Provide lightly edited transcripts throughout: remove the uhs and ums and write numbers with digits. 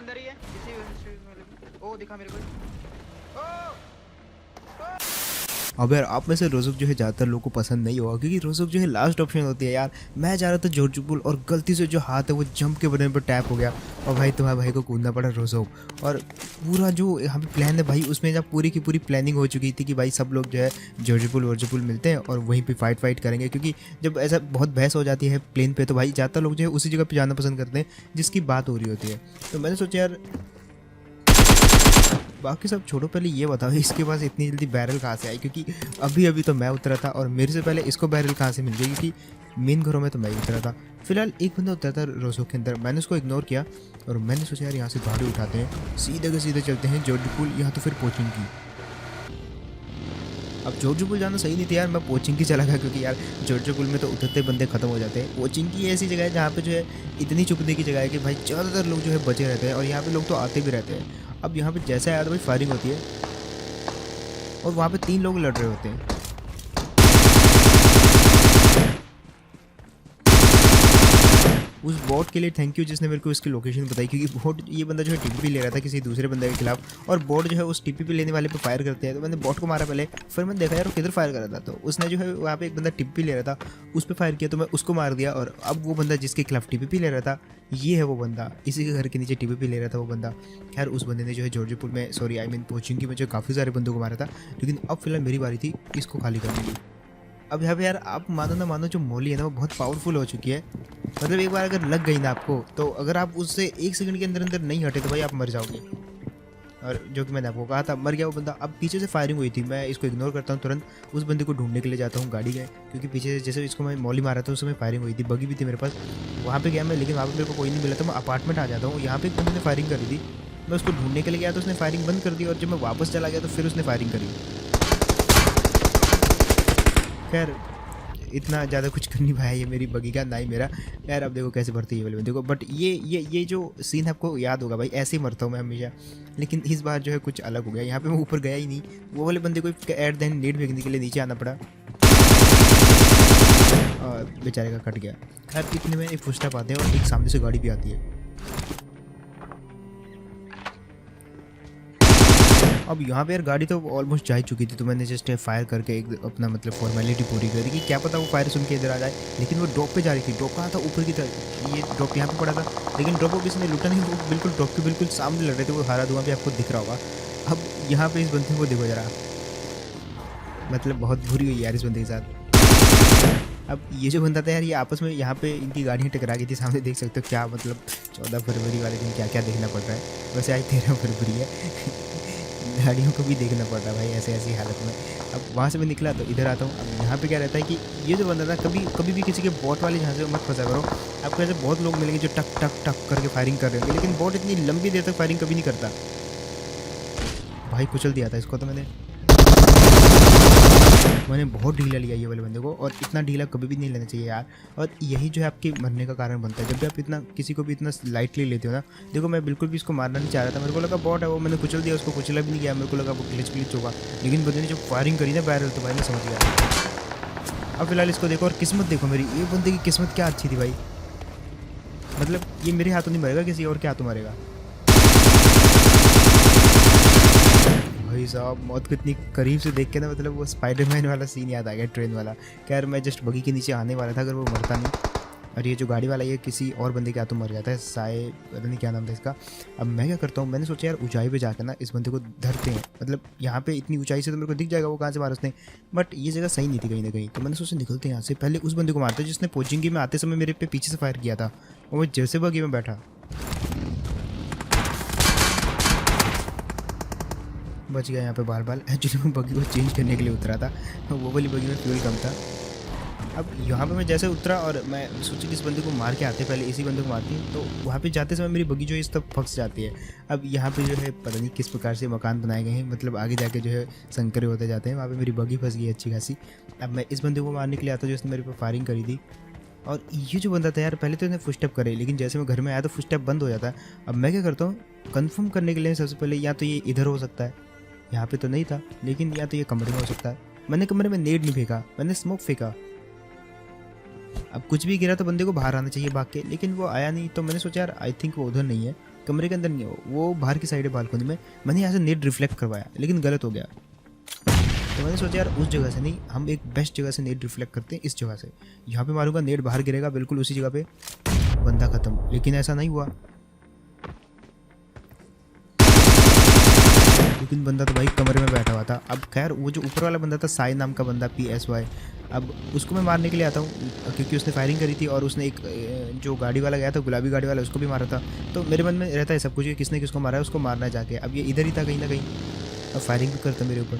अंदर ही है किसी ओ दिखा मेरे को। ओ अब यार आप में से रोज़ुक जो है ज़्यादातर लोगों को पसंद नहीं होगा क्योंकि रोज़ुक जो है लास्ट ऑप्शन होती है यार। मैं जा रहा था जॉर्ज और गलती से जो हाथ है वो जंप के बटन पर टैप हो गया और भाई तुम्हारे भाई को कूदना पड़ा रोज़ुक। और पूरा जो यहाँ पे प्लान है भाई उसमें जब पूरी की पूरी प्लानिंग हो चुकी थी कि भाई सब लोग जो है जॉर्ज मिलते हैं और वहीं पे फाइट करेंगे, क्योंकि जब ऐसा बहुत बहस हो जाती है प्लेन पे तो भाई ज़्यादातर लोग जो है उसी जगह पे जाना पसंद करते हैं जिसकी बात हो रही होती है। तो मैंने सोचा यार बाकी सब छोड़ो, पहले ये बताओ इसके पास इतनी जल्दी बैरल कहाँ से आई, क्योंकि अभी अभी तो मैं उतरा था और मेरे से पहले इसको बैरल कहाँ से मिल गई, क्योंकि मेन घरों में तो मैं ही उतरा था। फिलहाल एक बंदा उतरा था रोज़ो के अंदर, मैंने उसको इग्नोर किया और मैंने सोचा यार यहाँ से गाड़ी उठाते हैं सीधे के सीधे चलते हैं जॉर्ज यहाँ तो फिर पोचिंकी। अब जॉर्ज जाना सही नहीं था यार, मैं पोचिंकी चला गया क्योंकि यार जॉर्ज में तो उतरते बंदे खत्म हो जाते हैं। पोचिंकी ऐसी जगह है जहाँ पे जो है इतनी चुपने की जगह है कि भाई ज़्यादातर लोग जो है बचे रहते हैं और यहाँ पे लोग तो आते भी रहते हैं। अब यहाँ पे जैसा आया तो भाई फायरिंग होती है और वहाँ पे 3 लोग लड़ रहे होते हैं। उस बॉट के लिए थैंक यू जिसने मेरे को इसकी लोकेशन बताई, क्योंकि बॉट ये बंदा जो है टीपी ले रहा था किसी दूसरे बंदे के खिलाफ और बॉट जो है उस टीपी लेने वाले पे फायर करते हैं। तो मैंने बॉट को मारा पहले, फिर मैंने देखा यार वो किधर फायर कर रहा था, तो उसने जो है वहाँ पे एक बंदा टीपी ले रहा था उस पर फायर किया तो मैं उसको मार दिया। और अब वो बंदा जिसके खिलाफ टीपी ले रहा था ये है वो बंदा, इसी के घर के नीचे टीपी ले रहा था वो बंदा। खैर उस बंदे ने जो है जॉर्ज में सॉरी आई मीन पोचिंकी में जो काफ़ी सारे बंदों को मारा था, लेकिन अब फिलहाल मेरी बारी थी इसको खाली करने की। अब यहाँ पे यार आप मानो ना मानो जो मोली है ना वो बहुत पावरफुल हो चुकी है। मतलब एक बार अगर लग गई ना आपको तो अगर आप उससे 1 सेकंड के अंदर अंदर नहीं हटे तो भाई आप मर जाओगे। और जो कि मैंने आपको कहा था मर गया वो बंदा। अब पीछे से फायरिंग हुई थी, मैं इसको इग्नोर करता हूँ, तुरंत उस बंदे को ढूंढने के लिए जाता हूँ गाड़ी गए, क्योंकि पीछे से जैसे इसको मैं मौली मारा था उस समय फायरिंग हुई थी, बगी भी थी मेरे पास। वहाँ पे गया मैं लेकिन वहाँ पे मेरे को कोई नहीं मिला था, मैं अपार्टमेंट आ जाता हूँ। यहाँ पे एक बंदे ने फायरिंग करी थी, मैं उसको ढूंढने के लिए गया तो उसने फायरिंग बंद कर दी और जब मैं वापस चला गया तो फिर उसने फायरिंग करी। खैर इतना ज़्यादा कुछ कर नहीं पाया ये मेरी बगी का ना ही मेरा। यार अब देखो कैसे भरती है वाले देखो, बट ये जो सीन आपको याद होगा भाई, ऐसे ही मरता हूँ मैं हमेशा, लेकिन इस बार जो है कुछ अलग हो गया। यहाँ पे मैं ऊपर गया ही नहीं, वो वाले बंदे को एट द एंड नेट फेंकने के लिए नीचे आना पड़ा और बेचारे का कट गया। खैर इतने में एक फुटस्टेप आते हैं और एक सामने से गाड़ी भी आती है। अब यहाँ पे यार गाड़ी तो ऑलमोस्ट जा ही चुकी थी, तो मैंने जस्ट फायर करके एक अपना मतलब फॉर्मेलिटी पूरी करी कि क्या पता वो फायर सुन के इधर आ जाए। लेकिन वो ड्रॉप पे जा रही थी, ड्रॉप कहाँ था ऊपर की तरफ, ये ड्रॉप यहाँ पे पड़ा था, लेकिन ड्रॉप को किसी ने लूटा नहीं, वो बिल्कुल ड्रॉप के बिल्कुल सामने लड़ रहे थे, वो हरा धुआं भी आपको दिख रहा होगा। अब यहाँ पे इस बंदे को देखो जरा, मतलब बहुत बुरी हुई यार इस बंदे के साथ। अब ये जो बंदा था यार ये आपस में यहाँ पे इनकी गाड़ियाँ टकरा गई थी सामने, देख सकते हो क्या मतलब 14 फरवरी वाले दिन क्या क्या देखना पड़ रहा है। वैसे आज 13 फरवरी है गाड़ियों को भी देखना पड़ रहा है भाई ऐसे ऐसी हालत में। अब वहाँ से मैं निकला तो इधर आता हूँ। अब यहाँ पे क्या रहता है कि ये जो बंदा था कभी भी किसी के बॉट वाले जहाँ से मत फंसा करो, आपको ऐसे बहुत लोग मिलेंगे जो टक टक टक करके फायरिंग कर रहे होंगे, लेकिन बॉट इतनी लंबी देर तक फायरिंग कभी नहीं करता। भाई कुचल दिया था इसको तो मैंने बहुत ढीला लिया ये वाले बंदे को, और इतना ढीला कभी भी नहीं लेना चाहिए यार। और यही जो है आपके मरने का कारण बनता है, जब भी आप इतना किसी को भी इतना लाइटली लेते हो ना। देखो मैं बिल्कुल भी इसको मारना नहीं चाह रहा था, मेरे को लगा बॉट है वो, मैंने कुचल दिया उसको, कुचला भी नहीं गया, मेरे को लगा वो ग्लिच होगा, लेकिन बंदे ने जब फायरिंग करी ना बैरल तो भाई मैं समझ गया। अब फिलहाल इसको देखो और किस्मत देखो मेरी, ये बंदे की किस्मत क्या अच्छी थी भाई, मतलब ये मेरे हाथों नहीं मरेगा किसी और के हाथों मरेगा। भाई साहब मौत को इतनी करीब से देख के ना मतलब वो स्पाइडरमैन वाला सीन याद आ गया, ट्रेन वाला। खैर मैं जस्ट बगी के नीचे आने वाला था अगर वो मरता नहीं। और ये जो गाड़ी वाला ये किसी और बंदे के हाथों मर जाता है, साए पता नहीं क्या नाम था इसका। अब मैं क्या करता हूँ, मैंने सोचा यार ऊंचाई पे जाकर ना इस बंदे को धरते हैं, मतलब यहाँ पे इतनी ऊंचाई से तो मेरे को दिख जाएगा वो कहाँ से मारा उसने, बट ये जगह सही नहीं थी कहीं ना कहीं। तो मैंने सोचा निकलते हैं यहाँ से, पहले उस बंदे को मारते जिसने पोचिंगी में आते समय मेरे पे पीछे से फायर किया था, और मैं जैसे बगी में बैठा बच गया यहाँ पे बाल। एक्चुअली मैं बगी को चेंज करने के लिए उतरा था, वो वाली बगी में फ्यूल कम था। अब यहाँ पे मैं जैसे उतरा और मैं सोची कि इस बंदे को मार के आते, पहले इसी बंदे को मारती है, तो वहाँ पे जाते समय मेरी बगी जो है इस तब फंस जाती है। अब यहाँ पे जो है पता नहीं किस प्रकार से मकान बनाए गए हैं, मतलब आगे जाके जो है संकरे होते जाते हैं, वहाँ पे मेरी बगी फंस गई अच्छी खासी। अब मैं इस बंदे को मारने के लिए आता जिसने मेरे पे फायरिंग करी थी। और ये जो बंदा था यार पहले तो इसने फुटस्टेप करे, लेकिन जैसे मैं घर में आया तो फुटस्टेप बंद हो जाता है। अब मैं क्या करता हूँ कन्फर्म करने के लिए सबसे पहले या तो ये इधर हो सकता है, यहाँ पे तो नहीं था, लेकिन या तो ये कमरे में हो सकता है। मैंने कमरे में नेट नहीं फेंका, मैंने स्मोक फेंका। अब कुछ भी गिरा तो बंदे को बाहर आना चाहिए भाग के, लेकिन वो आया नहीं, तो मैंने सोचा यार आई थिंक वो उधर नहीं है, कमरे के अंदर नहीं है वो बाहर की साइड है बालकनी में। मैंने यहाँ से नेट रिफ्लेक्ट करवाया लेकिन गलत हो गया, तो मैंने सोचा यार उस जगह से नहीं, हम एक बेस्ट जगह से नेट रिफ्लेक्ट करते हैं, इस जगह से। यहाँ पे मारूंगा, नेट बाहर गिरेगा, बिल्कुल उसी जगह पे बंदा खत्म। लेकिन ऐसा नहीं हुआ, लेकिन बंदा तो भाई कमरे में बैठा हुआ था। अब खैर वो जो ऊपर वाला बंदा था, साई नाम का बंदा, PSY, अब उसको मैं मारने के लिए आता हूँ क्योंकि उसने फायरिंग करी थी और उसने एक जो गाड़ी वाला गया था, गुलाबी गाड़ी वाला, उसको भी मारा था। तो मेरे मन में रहता है सब कुछ कि किसने किसको मारा है, उसको मारना जाके। अब ये इधर ही था कहीं ना कहीं, अब फायरिंग भी करता मेरे ऊपर।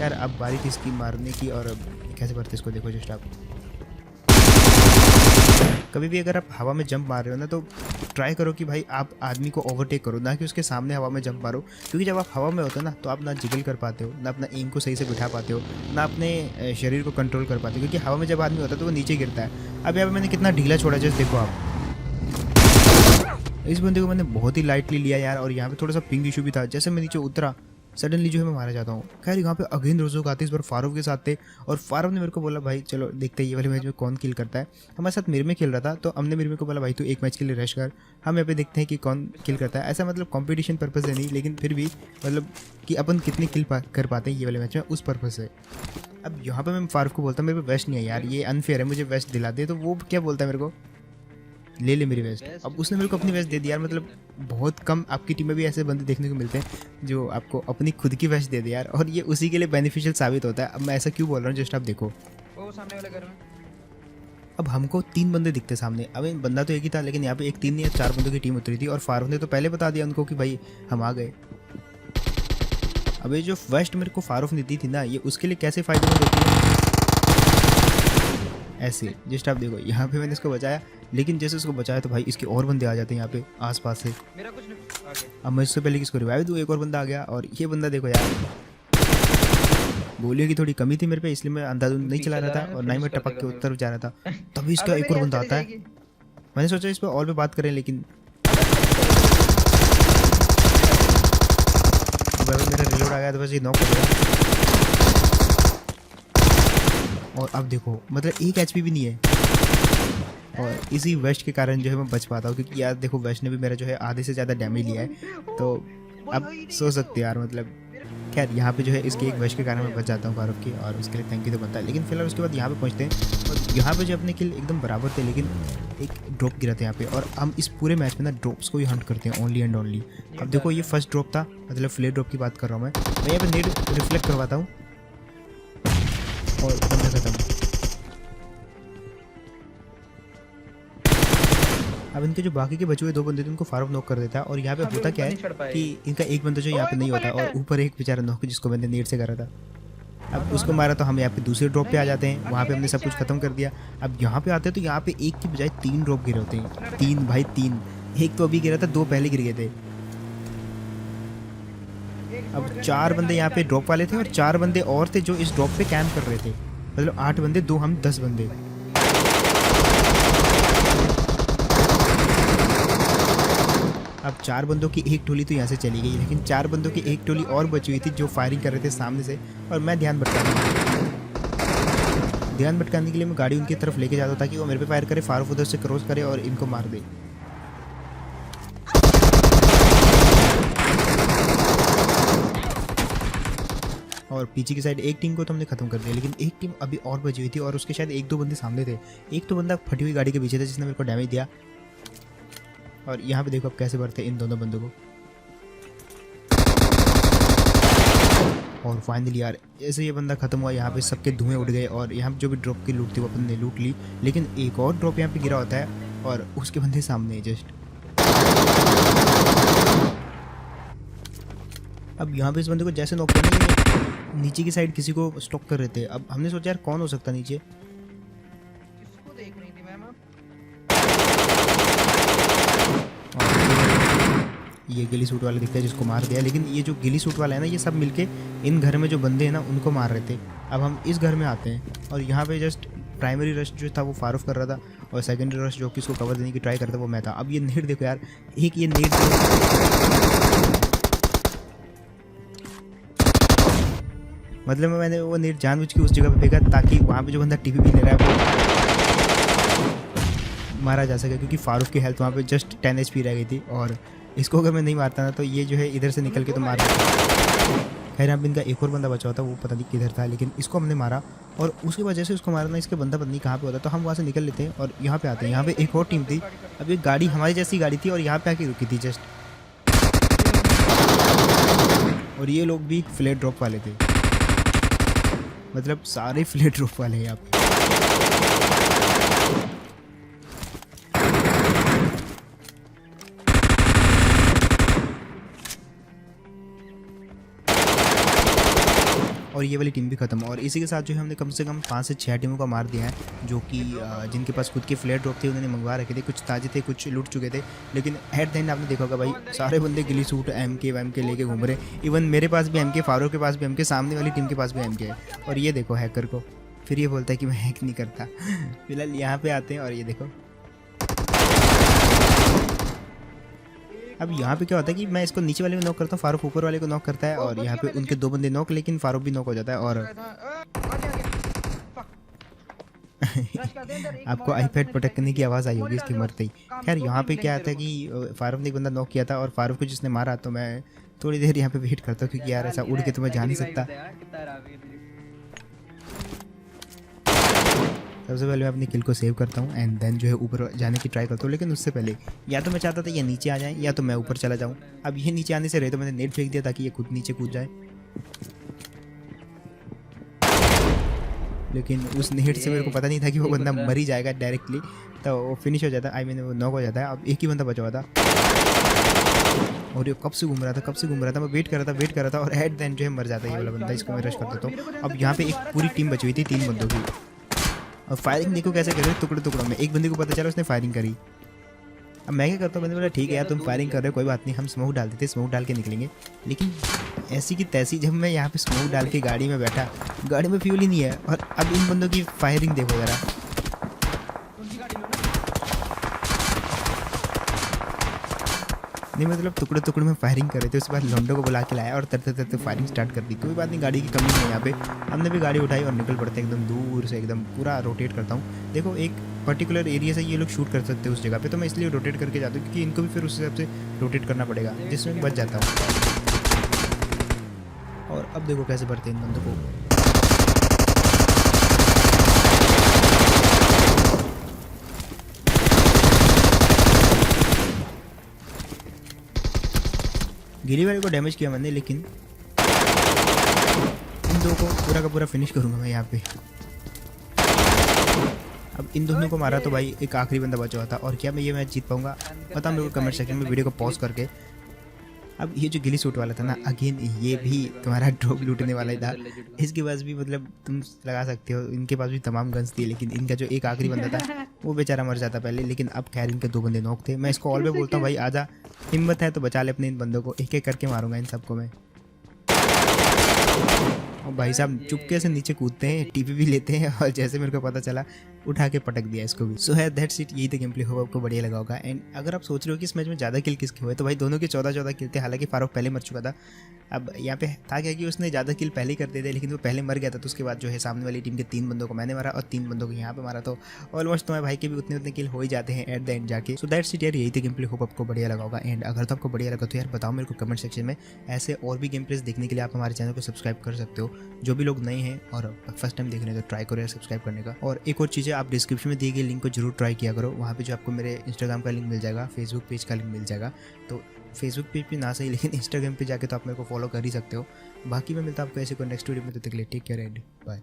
यार अब बारी थी इसकी मारने की, और अब कैसे मारते इसको देखो जस्ट आप। कभी भी अगर आप हवा में जंप मार रहे हो ना, तो ट्राई करो कि भाई आप आदमी को ओवरटेक करो, ना कि उसके सामने हवा में जंप मारो। क्योंकि जब आप हवा में होते हो ना, तो आप ना जिगल कर पाते हो, ना अपना एम को सही से बिठा पाते हो, ना अपने शरीर को कंट्रोल कर पाते हो। क्योंकि हवा में जब आदमी होता है तो वो नीचे गिरता है। अब यहाँ पे मैंने कितना ढीला छोड़ा, जस्ट देखो आप। इस बंदे को मैंने बहुत ही लाइटली लिया यार, और यहाँ पे थोड़ा सा पिंग इशू भी था। जैसे मैं नीचे उतरा, सडनली जो है मैं मारा जाता हूँ। खैर यहाँ पे अगेन रोजोक आते, इस बार फारूक के साथ थे, और फारूक ने मेरे को बोला भाई चलो देखते हैं ये वाले मैच में कौन किल करता है। हमारे साथ मेरे में खेल रहा था, तो हमने मेरे को बोला भाई तू एक मैच के लिए रश कर, हम यहाँ पे देखते हैं कि कौन किल करता है। ऐसा मतलब कॉम्पिटिशन पर्पज़ से नहीं, लेकिन फिर भी मतलब कि अपन कितने किल कर पाते हैं ये वाले मैच में, उस पर्पज़ से। अब यहाँ पर मैं फारूक को बोलता हूँ मेरे पे वेस्ट नहीं है यार, ये अनफेयर है, मुझे वेस्ट दिला दे। तो वो क्या बोलता है मेरे को, ले ले मेरी वेस्ट। अब उसने मेरे को अपनी वेस्ट दे दी यार। मतलब बहुत कम आपकी टीम में भी ऐसे बंदे देखने को मिलते हैं जो आपको अपनी खुद की वेस्ट दे दे यार, और ये उसी के लिए बेनिफिशियल साबित होता है। अब मैं ऐसा क्यों बोल रहा हूँ, जस्ट आप देखो। वो सामने वाले घर में अब हमको 3 बंदे दिखते सामने। अब बंदा तो एक ही था, लेकिन यहाँ पे एक 3 या 4 बंदों की टीम उतरी थी, और फारूक ने तो पहले बता दिया उनको कि भाई हम आ गए। अब ये जो वेस्ट मेरे को फारूक ने दी थी ना, ये उसके लिए कैसे फायदेमंद होती है, ऐसे जस्ट आप देखो। यहाँ पे मैंने इसको बचाया, लेकिन जैसे उसको बचाया तो भाई इसके और बंदे आ जाते हैं यहाँ पे आसपास से। मेरा कुछ नहीं आगे। अब मैं इससे पहले किसको रिवाइव दूँ, एक और बंदा आ गया। और ये बंदा देखो यार, गोलियों की थोड़ी कमी थी मेरे पे, इसलिए मैं अंधाधुंध नहीं चला रहा था, और ना ही मैं टपक के उत्तर जा रहा था। तभी इसका एक और बंदा आता है। मैंने सोचा इस पर और भी बात करें, लेकिन मेरा रिलोड आ गया तो बस ये नॉक हो गया। और अब देखो मतलब 1 HP भी नहीं है, और इसी वेस्ट के कारण जो है मैं बच पाता हूँ। क्योंकि यार देखो वेस्ट ने भी मेरा जो है आधे से ज़्यादा डैमेज लिया है, तो अब सोच सकते हैं यार। मतलब खैर यहाँ पे जो है इसके एक वेस्ट के कारण मैं बच जाता हूँ फारूक की, और उसके लिए थैंक यू तो बनता है। लेकिन फिलहाल उसके बाद यहाँ पे पहुँचते हैं, और यहाँ पे जो अपने किल एकदम बराबर थे, लेकिन एक ड्रॉप गिरा था यहाँ पे। और हम इस पूरे मैच में ना ड्रॉप्स को ही हंट करते हैं, ओनली एंड ओनली। अब देखो ये फर्स्ट ड्रॉप था, मतलब फ्लेयर ड्रॉप की बात कर रहा हूँ मैं यहाँ पे नेट रिफ्लेक्ट करवाता हूँ, और बंदा खत्म। अब इनके जो बाकी के बचे हुए 2 बंदे थे उनको फारूक नॉक कर देता है। और यहाँ पे होता क्या है कि इनका एक बंदा जो यहाँ पे नहीं होता, और ऊपर एक बेचारा नॉक जिसको मैंने नेट से करा था। अब उसको मारा तो हम यहाँ पे दूसरे ड्रॉप पे आ जाते हैं, वहाँ पे हमने सब कुछ खत्म कर दिया। अब यहाँ पे आते हैं तो यहाँ पे एक की बजाय 3 ड्रॉप गिरे होते हैं। 3 भाई 3, एक तो अभी गिरा था, 2 पहले गिर गए थे। अब 4 बंदे यहाँ पे ड्रॉप वाले थे, और 4 बंदे और थे जो इस ड्रॉप पे कैंप कर रहे थे। मतलब 8 बंदे, 2 हम, 10 बंदे। अब 4 बंदों की एक टोली तो यहाँ से चली गई, लेकिन 4 बंदों की एक टोली और बची हुई थी जो फायरिंग कर रहे थे सामने से। और मैं ध्यान भटकाने के लिए मैं गाड़ी उनकी तरफ लेके जाता था ताकि वो मेरे पे फायर करे, फारूक उधर से क्रॉस करे और इनको मार दे। और पीछे की साइड एक टीम को तो हमने खत्म कर दिया, लेकिन एक टीम अभी और बची हुई थी, और उसके शायद 1-2 बंदे सामने थे। एक तो बंदा फटी हुई गाड़ी के पीछे था जिसने मेरे को डैमेज दिया। और यहाँ पे देखो अब कैसे बढ़ते इन दोनों बंदों को। और फाइनली यार जैसे ये बंदा खत्म हुआ, यहाँ पे सबके धुएं उड़ गए, और यहाँ पे जो भी ड्रॉप की लूट थी वो अपन ने लूट ली। लेकिन एक और ड्रॉप यहाँ पे गिरा होता है, और उसके बंदे सामने जस्ट। अब यहाँ पे इस बंदे को जैसे नॉक करने, नीचे की साइड किसी को स्टॉक कर रहे थे। अब हमने सोचा यार कौन हो सकता नीचे, किसको देख रही थी मैम? ये गिली सूट वाला दिखता है जिसको मार दिया। लेकिन ये जो गिली सूट वाला है ना, ये सब मिलके इन घर में जो बंदे हैं ना उनको मार रहे थे। अब हम इस घर में आते हैं, और यहाँ पे जस्ट प्राइमरी रश जो था वो फारूक कर रहा था, और सेकेंडरी रश जो कि इसको कवर देने की ट्राई करता वो मैं था। अब ये नेट देखो यार, एक ये नेट मतलब मैंने वो नेट जानबूझ के उस जगह पे फेंका ताकि वहाँ पे जो बंदा टीपी भी ले रहा है वो मारा जा सके, क्योंकि फारूक की हेल्थ वहाँ पे जस्ट 10 HP रह गई थी और इसको अगर मैं नहीं मारता ना तो ये जो है इधर से निकल के तो मार देता। खैर यहाँ पे इनका एक और बंदा बचा हुआ था, वो पता नहीं किधर था, लेकिन इसको हमने मारा और उसकी वजह से उसको मारना, इसके बंदा पता नहीं कहाँ पे होता, तो हम वहाँ से निकल लेते हैं और यहाँ पे आते हैं। यहाँ पे एक और टीम थी, अब एक गाड़ी हमारी जैसी गाड़ी थी और यहाँ पे आके रुकी थी जस्ट, और ये लोग भी फ्लैट ड्रॉप वाले थे, मतलब सारे फ्लैट ड्रॉप वाले हैं यहाँ पे। और ये वाली टीम भी खत्म, और इसी के साथ जो है हमने कम से कम 5 से 6 टीमों का मार दिया है, जो कि जिनके पास खुद के फ्लैट ड्रॉप थे उन्होंने मंगवा रखे थे, कुछ ताजे थे कुछ लूट चुके थे, लेकिन एट द एंड आपने देखा होगा भाई सारे बंदे गिली सूट MK वैमके लेके घूम रहे। इवन मेरे पास भी MK, फारूक के पास भी MK, सामने वाली टीम के पास भी MK है, और ये देखो हैकर को, फिर ये बोलता है कि मैं हैक नहीं करता। फिलहाल यहाँ पे आते हैं और ये देखो, अब यहाँ पे क्या होता है कि मैं इसको नीचे वाले को नॉक करता हूँ, फारूक ऊपर वाले को नॉक करता है, और यहाँ पे उनके 2 बंदे नॉक, लेकिन फारूक भी नॉक हो जाता है। और आपको आईपैड पटकने की आवाज़ आई होगी इसके मरते ही। खैर यहाँ पे क्या आता है कि फारूक ने एक बंदा नॉक किया था और फारूक को जिसने मारा, तो मैं थोड़ी देर यहाँ पे वेट करता हूँ, क्योंकि यार ऐसा उड़ के तो मैं जा नहीं सकता। सबसे पहले मैं अपनी किल को सेव करता हूँ एंड देन जो है ऊपर जाने की ट्राई करता हूँ, लेकिन उससे पहले या तो मैं चाहता था ये नीचे आ जाए या तो मैं ऊपर चला जाऊँ। अब ये नीचे आने से रहे तो मैंने नेट फेंक दिया ताकि ये खुद नीचे कूद जाए, लेकिन उस नेट से मेरे को पता नहीं था कि वो बंदा मर ही जाएगा डायरेक्टली, तो वो फिनिश हो जाता है, आई मीन वो नॉक हो जाता है। अब एक ही बंदा बचा हुआ था और ये कब से घूम रहा था, मैं वेट कर रहा था और एट द एंड जो है मर जाता है ये वाला बंदा, इसको मैं रश कर देता हूँ। अब यहाँ पे एक पूरी टीम बची हुई थी 3 बंदों की, और फायरिंग देखो कैसे कर रहे हो टुकड़े टुकड़ों में। एक बंदे को पता चला उसने फायरिंग करी, अब मैं क्या करता हूँ, मैंने बोला ठीक है यार तुम फायरिंग कर रहे हो कोई बात नहीं, हम स्मोक डाल देते, स्मोक डाल के निकलेंगे। लेकिन ऐसी की तैसी जब मैं यहाँ पे स्मोक डाल के गाड़ी में बैठा, गाड़ी में फ्यूल ही नहीं है, और अब इन बंदों की फायरिंग देखो ज़रा। नहीं मतलब टुकड़े टुकड़े में फायरिंग कर रहे थे, उसके बाद लोंडो को बुला के लाया और तरते तरते फायरिंग स्टार्ट कर दी। कोई बात नहीं, गाड़ी की कमी नहीं है यहाँ पे, हमने भी गाड़ी उठाई और निकल पड़ते एकदम दूर से, एकदम पूरा रोटेट करता हूँ। देखो एक पर्टिकुलर एरिया से ये लोग शूट कर सकते हैं उस जगह पे, तो मैं इसलिए रोटेट करके जाता हूँ, क्योंकि इनको भी फिर उस हिसाब से रोटेट करना पड़ेगा, जिसमें बच जाता हूँ। और अब देखो कैसे बढ़ते हैं इन बंदों को। गिली वाले को डैमेज किया मैंने, लेकिन इन दो को पूरा का पूरा फिनिश करूंगा मैं यहाँ पे। अब इन दोनों को मारा तो भाई एक आखिरी बंदा बचा हुआ था, और क्या मैं ये मैच जीत पाऊंगा पता मेरे को कमेंट सेक्शन में वीडियो को पॉज करके। अब ये जो गिली सूट वाला था ना, अगेन ये भी तुम्हारा ड्रॉप लूटने वाला ही था। इसके पास भी मतलब तुम लगा सकते हो, इनके पास भी तमाम गन्स थी, लेकिन इनका जो एक आखिरी बंदा था वो बेचारा मर जाता पहले। लेकिन अब खैर इनके 2 बंदे नॉक थे। मैं इसको ऑल में बोलता हूँ भाई आजा, हिम्मत है तो बचा ले अपने इन बंदों को, एक एक करके मारूंगा इन सबको मैं। और भाई साहब चुपके से नीचे कूदते हैं, टीपी भी लेते हैं, और जैसे मेरे को पता चला उठा के पटक दिया इसको भी। सो है दैट्स इट, यही तो गेम प्ले होगा, आपको बढ़िया लगा होगा। एंड अगर आप सोच रहे हो कि इस मैच में ज़्यादा किल किसके हुए, तो भाई दोनों के 14-14 किल थे। हालांकि फारूक पहले मर चुका था। अब यहाँ पे था क्या कि उसने ज़्यादा किल पहले ही कर दिए थे, लेकिन वो पहले मर गया था, तो उसके बाद जो है सामने वाली टीम के 3 बंदों को मैंने मारा और 3 बंदों को यहाँ पे मारा, तो ऑलमोस्ट तुम्हारे भाई के भी उतने किल हो ही जाते हैं एट द एंड जाके। सो दैट्स इट यार, यही तो गेम प्ले होप आपको बढ़िया लगा होगा। एंड अगर तो आपको बढ़िया लगा तो यार बताओ मेरे को कमेंट सेक्शन में। ऐसे और भी गेम प्लेस देखने के लिए आप हमारे चैनल को सब्सक्राइब कर सकते हो। जो भी लोग नए हैं और फर्स्ट टाइम देख रहे हैं तो ट्राई करो यार सब्सक्राइब करने का। और एक और चीज़ है, आप डिस्क्रिप्शन में दिए गए लिंक को जरूर ट्राई किया करो। वहाँ पे जो आपको मेरे इंस्टाग्राम का लिंक मिल जाएगा, फेसबुक पेज का लिंक मिल जाएगा। तो फेसबुक पेज पे ना सही, लेकिन इंस्टाग्राम पे जाके तो आप मेरे को फॉलो कर ही सकते हो। बाकी मैं मिलता हूँ आपको ऐसे कोई नेक्स्ट वीडियो में, तो तक के लिए टेक केयर एंड बाय।